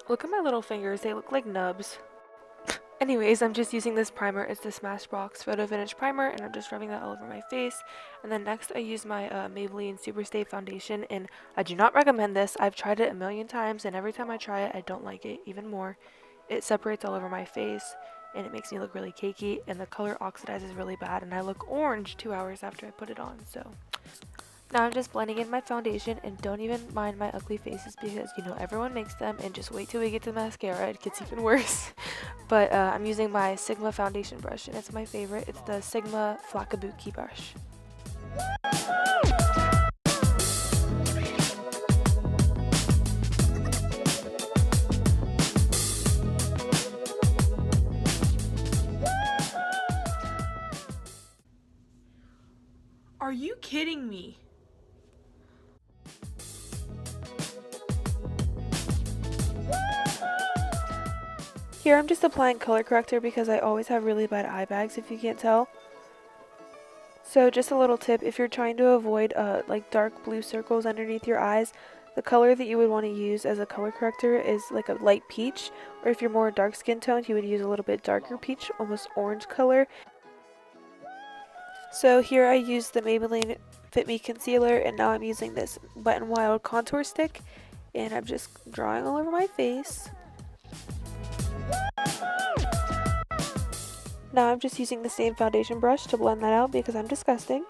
Look at my little fingers, they look like nubs. Anyways, I'm just using this primer. It's the Smashbox Photo Finish Primer, and I'm just rubbing that all over my face. And then next I use my Maybelline Superstay Foundation, and I do not recommend this. I've tried it a million times, and every time I try it, I don't like it even more. It separates all over my face, and it makes me look really cakey, and the color oxidizes really bad, and I look orange 2 hours after I put it on, so... Now I'm just blending in my foundation, and don't even mind my ugly faces because, you know, everyone makes them, and just wait till we get to mascara, it gets even worse. But I'm using my Sigma foundation brush, and it's my favorite. It's the Sigma Flakabuki brush. Are you kidding me? Here I'm just applying color corrector because I always have really bad eye bags, if you can't tell. So just a little tip, if you're trying to avoid like dark blue circles underneath your eyes, the color that you would want to use as a color corrector is like a light peach, or if you're more dark skin toned, you would use a little bit darker peach, almost orange color. So here I used the Maybelline Fit Me Concealer, and now I'm using this Wet n Wild contour stick, and I'm just drawing all over my face. Now I'm just using the same foundation brush to blend that out because I'm disgusting.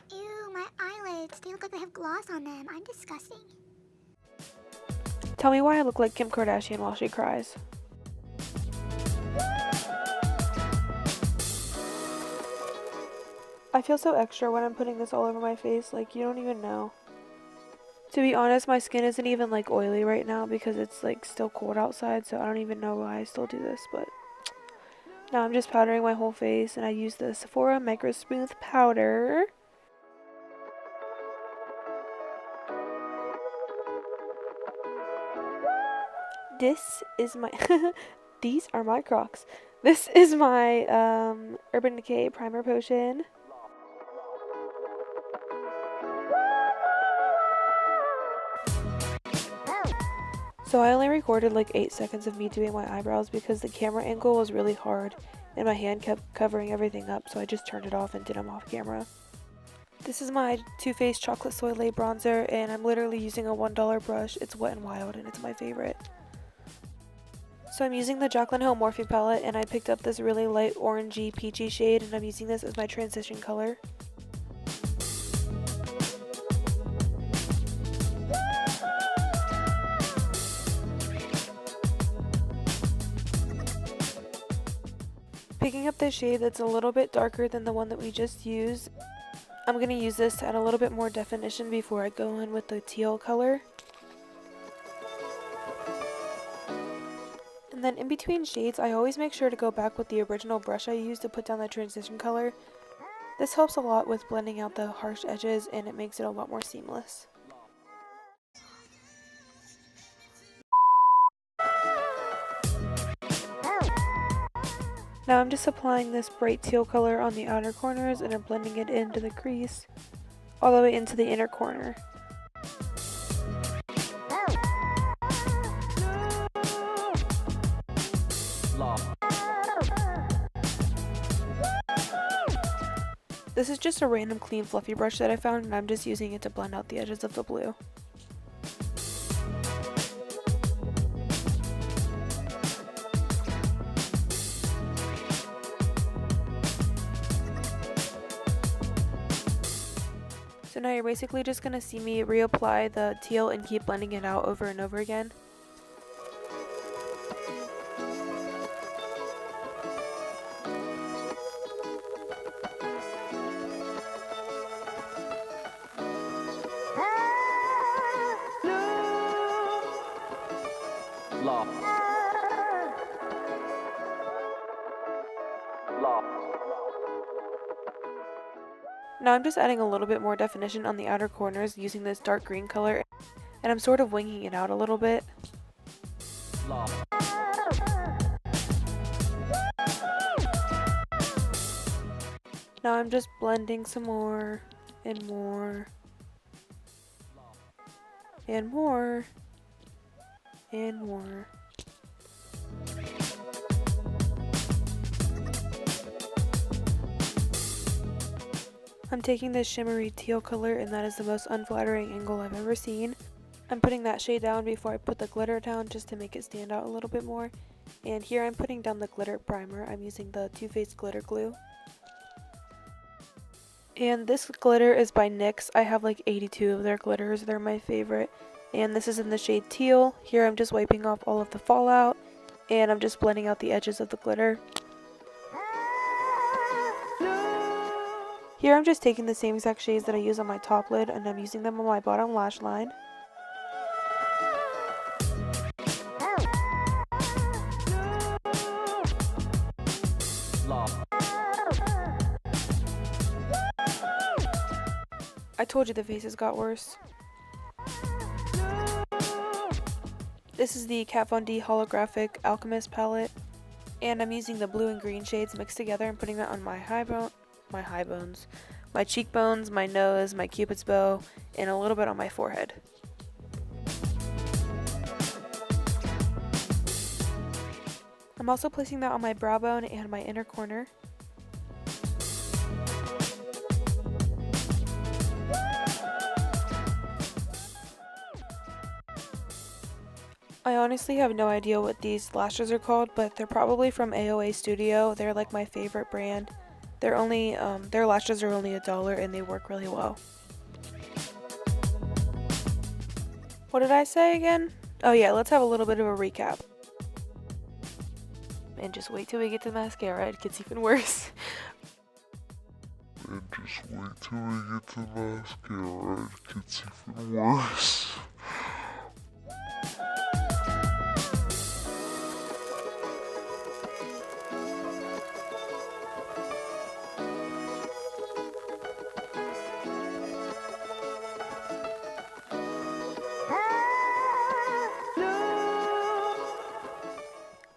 Ew, my eyelids. They look like they have gloss on them. I'm disgusting. Tell me why I look like Kim Kardashian while she cries. I feel so extra when I'm putting this all over my face, like you don't even know. To be honest, my skin isn't even like oily right now because it's like still cold outside, so I don't even know why I still do this, but now I'm just powdering my whole face, and I use the Sephora Micro Smooth powder. This is my these are my Crocs. This is my Urban Decay primer potion. So I only recorded like 8 seconds of me doing my eyebrows because the camera angle was really hard and my hand kept covering everything up, so I just turned it off and did them off camera. This is my Too Faced Chocolate Soleil bronzer, and I'm literally using a $1 brush. It's Wet n Wild and it's my favorite. So I'm using the Jaclyn Hill Morphe palette, and I picked up this really light orangey peachy shade, and I'm using this as my transition color. Picking up this shade that's a little bit darker than the one that we just used. I'm going to use this to add a little bit more definition before I go in with the teal color. And then in between shades, I always make sure to go back with the original brush I used to put down the transition color. This helps a lot with blending out the harsh edges, and it makes it a lot more seamless. Now I'm just applying this bright teal color on the outer corners, and I'm blending it into the crease, all the way into the inner corner. This is just a random clean fluffy brush that I found, and I'm just using it to blend out the edges of the blue. So now you're basically just going to see me reapply the teal and keep blending it out over and over again. Now I'm just adding a little bit more definition on the outer corners using this dark green color. and I'm sort of winging it out a little bit. Now I'm just blending some more, and more, and more, and more. I'm taking this shimmery teal color, and that is the most unflattering angle I've ever seen. I'm putting that shade down before I put the glitter down just to make it stand out a little bit more. And here I'm putting down the glitter primer. I'm using the Too Faced glitter glue. And this glitter is by NYX. I have like 82 of their glitters. They're my favorite. And this is in the shade teal. Here I'm just wiping off all of the fallout, and I'm just blending out the edges of the glitter. Here I'm just taking the same exact shades that I use on my top lid, and I'm using them on my bottom lash line. I told you the faces got worse. This is the Kat Von D Holographic Alchemist palette, and I'm using the blue and green shades mixed together and putting that on my my cheekbones, my nose, my cupid's bow, and a little bit on my forehead. I'm also placing that on my brow bone and my inner corner. I honestly have no idea what these lashes are called, but they're probably from AOA Studio. They're like my favorite brand. They're only, their lashes are only $1 and they work really well. What did I say again? Oh yeah, let's have a little bit of a recap. And just wait till we get to mascara, it gets even worse. And just wait till we get to mascara, it gets even worse.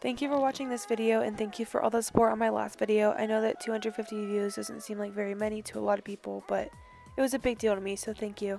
Thank you for watching this video, and thank you for all the support on my last video. I know that 250 views doesn't seem like very many to a lot of people, but it was a big deal to me, so thank you.